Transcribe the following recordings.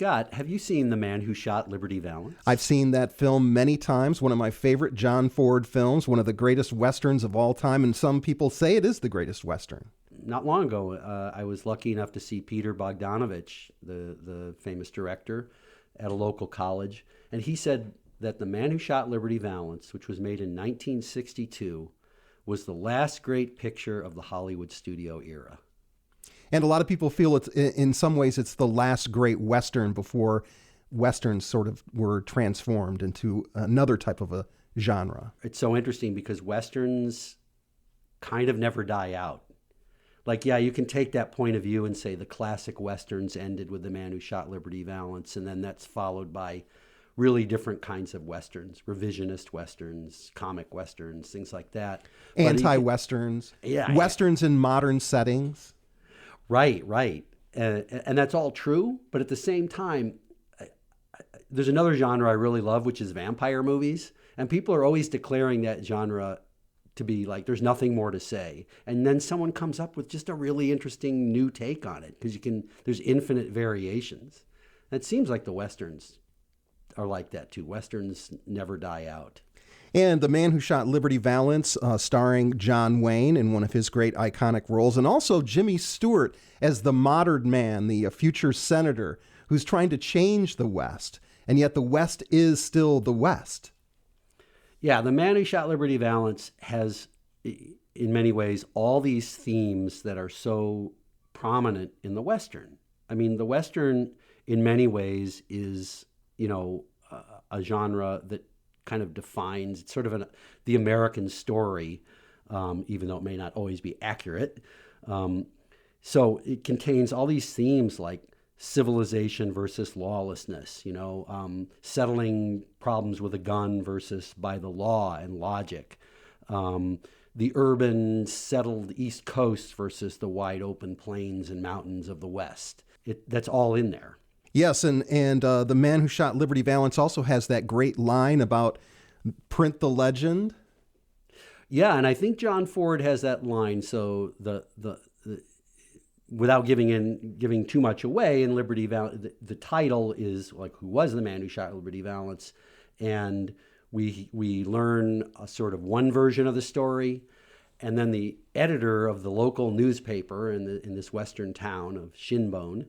Scott, have you seen The Man Who Shot Liberty Valance? I've seen that film many times. One of my favorite John Ford films, one of the greatest Westerns of all time, and some people say it is the greatest Western. Not long ago, I was lucky enough to see Peter Bogdanovich, the famous director, at a local college, and he said that The Man Who Shot Liberty Valance, which was made in 1962, was the last great picture of the Hollywood studio era. And a lot of people feel it's, in some ways, it's the last great Western before Westerns sort of were transformed into another type of a genre. It's so interesting because Westerns kind of never die out. Like, yeah, you can take that point of view and say the classic Westerns ended with The Man Who Shot Liberty Valance, and then that's followed by really different kinds of Westerns, revisionist Westerns, comic Westerns, things like that. Anti-Westerns. Yeah. Westerns in modern settings. Right. And that's all true. But at the same time, there's another genre I really love, which is vampire movies. And people are always declaring that genre to be like, there's nothing more to say. And then someone comes up with just a really interesting new take on it because there's infinite variations. And it seems like the Westerns are like that too. Westerns never die out. And The Man Who Shot Liberty Valance, starring John Wayne in one of his great iconic roles, and also Jimmy Stewart as the modern man, the future senator who's trying to change the West, and yet the West is still the West. Yeah, The Man Who Shot Liberty Valance has, in many ways, all these themes that are so prominent in the Western. I mean, the Western, in many ways, is, a genre that kind of defines, it's sort of the American story, even though it may not always be accurate. So it contains all these themes like civilization versus lawlessness, settling problems with a gun versus by the law and logic, the urban settled East Coast versus the wide open plains and mountains of the West. That's all in there. Yes, and The Man Who Shot Liberty Valance also has that great line about print the legend. Yeah, and I think John Ford has that line. So the without giving too much away, in Liberty Valance, the title is like, who was the man who shot Liberty Valance, and we learn a sort of one version of the story, and then the editor of the local newspaper in this western town of Shinbone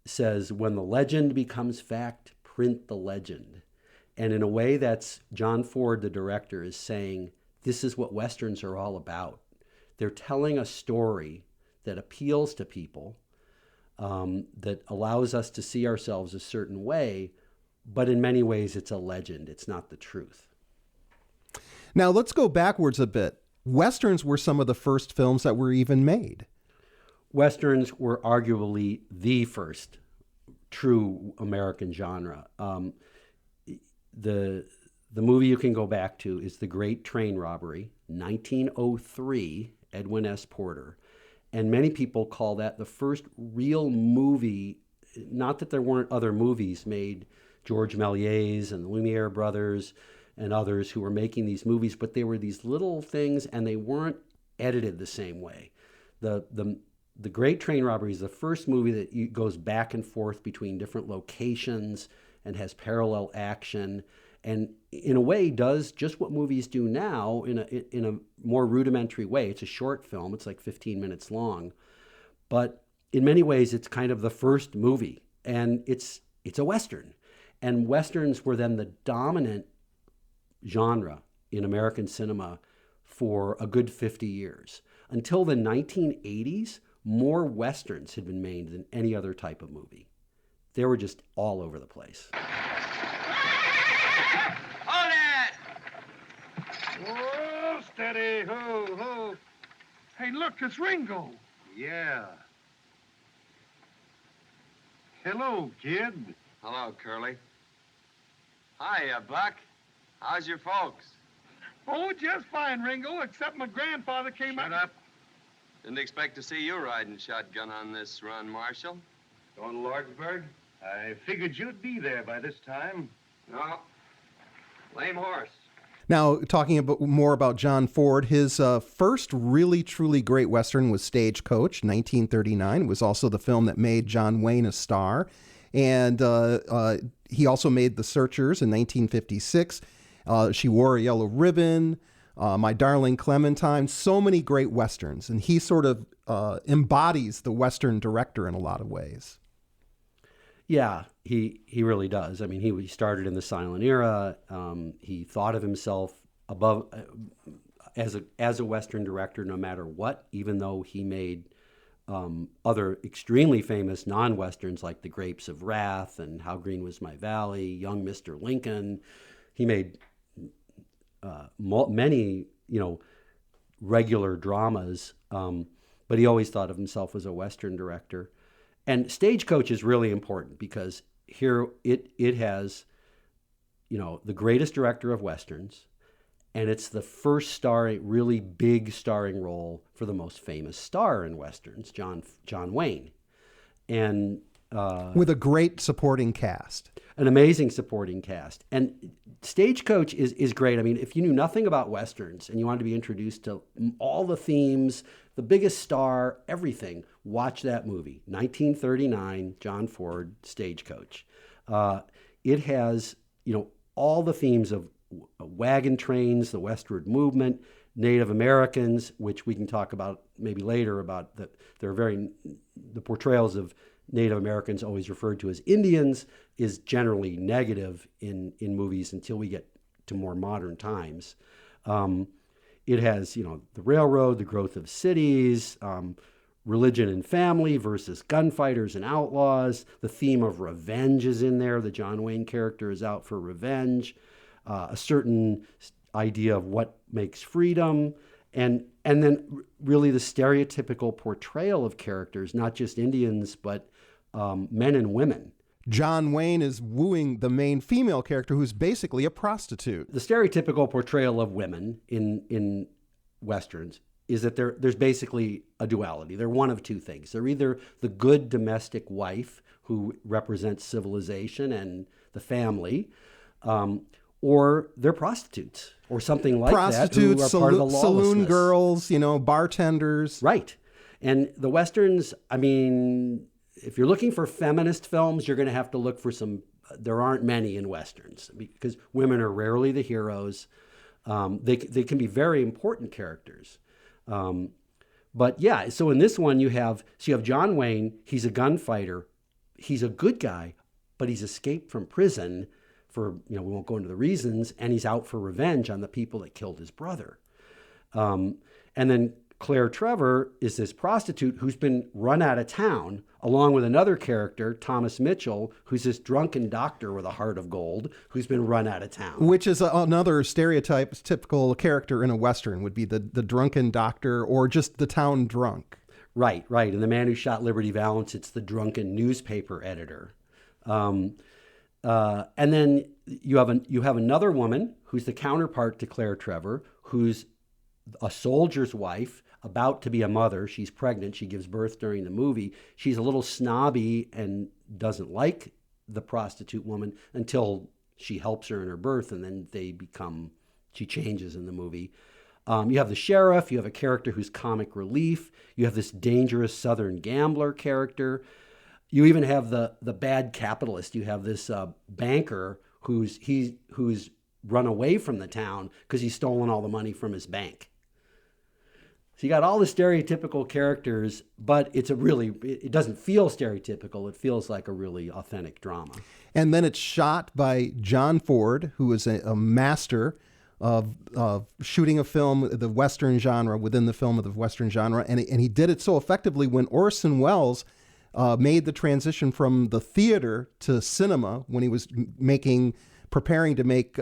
says, when the legend becomes fact, print the legend. And in a way, that's John Ford, the director, is saying, this is what Westerns are all about. They're telling a story that appeals to people, that allows us to see ourselves a certain way, but in many ways, it's a legend. It's not the truth. Now, let's go backwards a bit. Westerns were some of the first films that were even made. Westerns were arguably the first true American genre. The movie you can go back to is The Great Train Robbery, 1903, Edwin S. Porter. And many people call that the first real movie, not that there weren't other movies made, George Méliès and the Lumiere brothers and others who were making these movies, but they were these little things and they weren't edited the same way. The Great Train Robbery is the first movie that goes back and forth between different locations and has parallel action, and in a way does just what movies do now in a more rudimentary way. It's a short film. It's like 15 minutes long. But in many ways, it's kind of the first movie, and it's a Western. And Westerns were then the dominant genre in American cinema for a good 50 years. Until the 1980s, more Westerns had been made than any other type of movie. They were just all over the place. Hold it! Whoa, steady, ho, ho. Hey, look, it's Ringo. Yeah. Hello, kid. Hello, Curly. Hiya, Buck. How's your folks? Oh, just fine, Ringo, except my grandfather came Shut up. Didn't expect to see you riding shotgun on this run, Marshal. Going to Lordsburg? I figured you'd be there by this time. No. Lame horse. Now, talking more about John Ford, his first really, truly great Western was Stagecoach, 1939. It was also the film that made John Wayne a star. And he also made The Searchers in 1956. She Wore a Yellow Ribbon, My Darling Clementine, so many great Westerns. And he sort of embodies the Western director in a lot of ways. Yeah, he really does. I mean, he started in the silent era. He thought of himself above as a Western director, no matter what. Even though he made other extremely famous non-Westerns like The Grapes of Wrath and How Green Was My Valley, Young Mr. Lincoln, he made many regular dramas. But he always thought of himself as a Western director. And Stagecoach is really important because here it has, the greatest director of Westerns, and it's the first really big starring role for the most famous star in Westerns, John Wayne. And with a great supporting cast. An amazing supporting cast. And Stagecoach is great. I mean, if you knew nothing about Westerns and you wanted to be introduced to all the themes, the biggest star, everything, watch that movie. 1939, John Ford, Stagecoach. It has, all the themes of wagon trains, the westward movement, Native Americans, which we can talk about maybe later about that. The portrayals of Native Americans, always referred to as Indians, is generally negative in movies until we get to more modern times. It has, the railroad, the growth of cities, religion and family versus gunfighters and outlaws. The theme of revenge is in there. The John Wayne character is out for revenge. A certain idea of what makes freedom. And then really the stereotypical portrayal of characters, not just Indians, but men and women. John Wayne is wooing the main female character who's basically a prostitute. The stereotypical portrayal of women in Westerns is that there's basically a duality. They're one of two things. They're either the good domestic wife who represents civilization and the family, or they're prostitutes or something like that who are part of the lawlessness. Saloon girls, bartenders. Right. And the Westerns, I mean, if you're looking for feminist films, you're going to have to look for there aren't many in Westerns because women are rarely the heroes. They can be very important characters. But yeah, so in this one you have John Wayne. He's a gunfighter. He's a good guy, but he's escaped from prison for, we won't go into the reasons, and he's out for revenge on the people that killed his brother. And then Claire Trevor is this prostitute who's been run out of town, along with another character, Thomas Mitchell, who's this drunken doctor with a heart of gold, who's been run out of town. Which is another typical character in a Western, would be the drunken doctor or just the town drunk. Right. And The Man Who Shot Liberty Valance, it's the drunken newspaper editor. And then you have another woman who's the counterpart to Claire Trevor, who's a soldier's wife, about to be a mother. She's pregnant. She gives birth during the movie. She's a little snobby and doesn't like the prostitute woman until she helps her in her birth, and then she changes in the movie. You have the sheriff. You have a character who's comic relief. You have this dangerous Southern gambler character. You even have the bad capitalist. You have this banker who's run away from the town because he's stolen all the money from his bank. So you got all the stereotypical characters, but it doesn't feel stereotypical. It feels like a really authentic drama. And then it's shot by John Ford, who is a master of shooting a film, the Western genre, within the film of the Western genre. And he did it so effectively when Orson Welles made the transition from the theater to cinema when he was preparing to make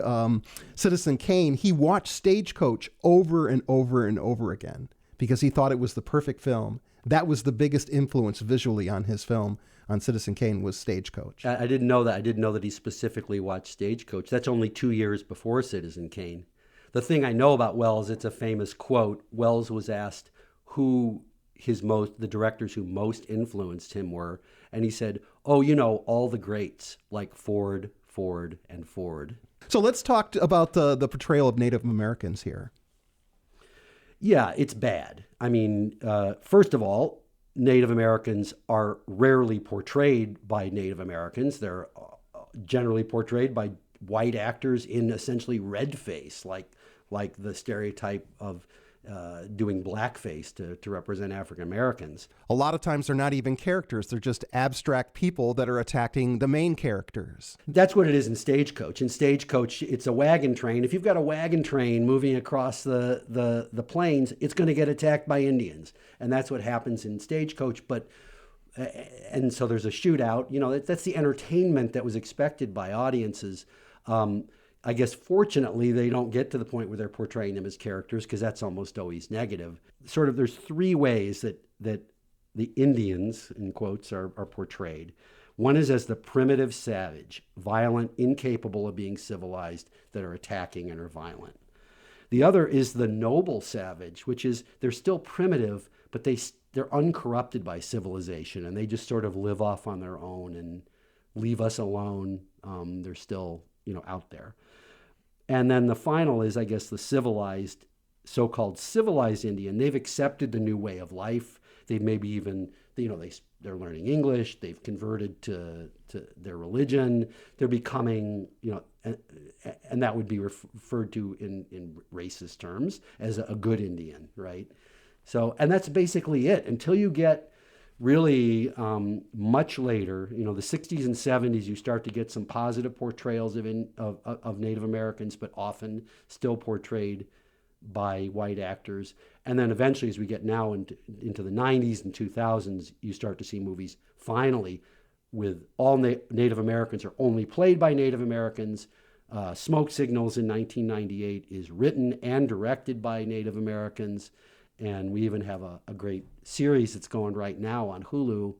Citizen Kane. He watched Stagecoach over and over and over again because he thought it was the perfect film. That was the biggest influence visually on his film, on Citizen Kane, was Stagecoach. I didn't know that. I didn't know that he specifically watched Stagecoach. That's only 2 years before Citizen Kane. The thing I know about Welles, it's a famous quote. Welles was asked who the directors who most influenced him were, and he said, all the greats like Ford, and Ford. So let's talk about the portrayal of Native Americans here. Yeah, it's bad. I mean, first of all, Native Americans are rarely portrayed by Native Americans. They're generally portrayed by white actors in essentially red face, like the stereotype of doing blackface to represent African Americans. A lot of times they're not even characters. They're just abstract people that are attacking the main characters. That's what it is in Stagecoach. In Stagecoach, it's a wagon train. If you've got a wagon train moving across the plains, it's going to get attacked by Indians. And that's what happens in Stagecoach. And so there's a shootout. You know, that's the entertainment that was expected by audiences. I guess fortunately they don't get to the point where they're portraying them as characters, because that's almost always negative. Sort of there's three ways that the Indians, in quotes, are portrayed. One is as the primitive savage, violent, incapable of being civilized, that are attacking and are violent. The other is the noble savage, which is they're still primitive, but they're uncorrupted by civilization, and they just sort of live off on their own and leave us alone. They're still, out there. And then the final is, I guess, the civilized, so-called civilized Indian. They've accepted the new way of life. They've maybe even, they're learning English. They've converted to their religion. They're becoming, and that would be referred to in racist terms as a good Indian, right? So, and that's basically it until you get really much later, the 60s and 70s, you start to get some positive portrayals of Native Americans, but often still portrayed by white actors. And then eventually, as we get now into the 90s and 2000s, you start to see movies finally with all Native Americans are only played by Native Americans. Smoke Signals in 1998 is written and directed by Native Americans. And we even have a great series that's going right now on Hulu,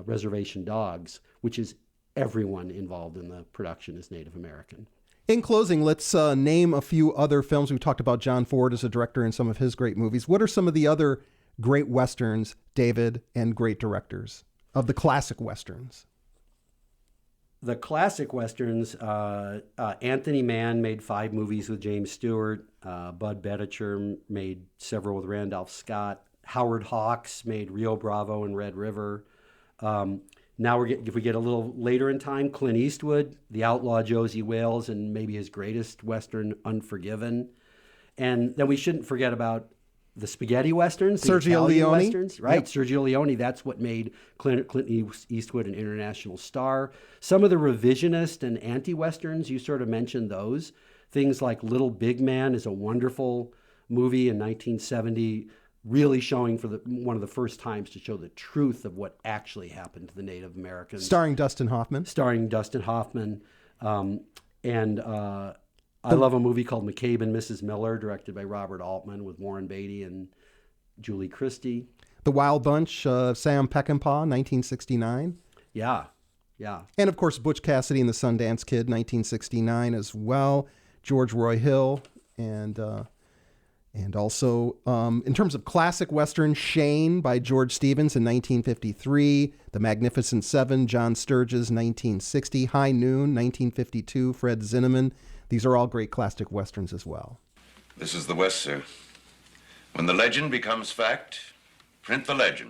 Reservation Dogs, which is everyone involved in the production is Native American. In closing, let's name a few other films. We talked about John Ford as a director in some of his great movies. What are some of the other great Westerns, David, and great directors of the classic Westerns? The classic Westerns, Anthony Mann made 5 movies with James Stewart. Bud Betticher made several with Randolph Scott. Howard Hawks made Rio Bravo and Red River. Now if we get a little later in time, Clint Eastwood, The Outlaw Josie Wales, and maybe his greatest Western, Unforgiven. And then we shouldn't forget about the spaghetti Westerns, the Sergio Italian Leone. Westerns, right? Yep. Sergio Leone, that's what made Clint Eastwood an international star. Some of the revisionist and anti-Westerns, you sort of mentioned those. Things like Little Big Man is a wonderful movie in 1970, really showing for one of the first times to show the truth of what actually happened to the Native Americans. Starring Dustin Hoffman. I love a movie called McCabe and Mrs. Miller, directed by Robert Altman with Warren Beatty and Julie Christie. The Wild Bunch, Sam Peckinpah, 1969. Yeah. And of course, Butch Cassidy and the Sundance Kid, 1969 as well. George Roy Hill, and also in terms of classic Western, Shane by George Stevens in 1953. The Magnificent Seven, John Sturges, 1960. High Noon, 1952, Fred Zinnemann. These are all great classic Westerns as well. This is the West, sir. When the legend becomes fact, print the legend.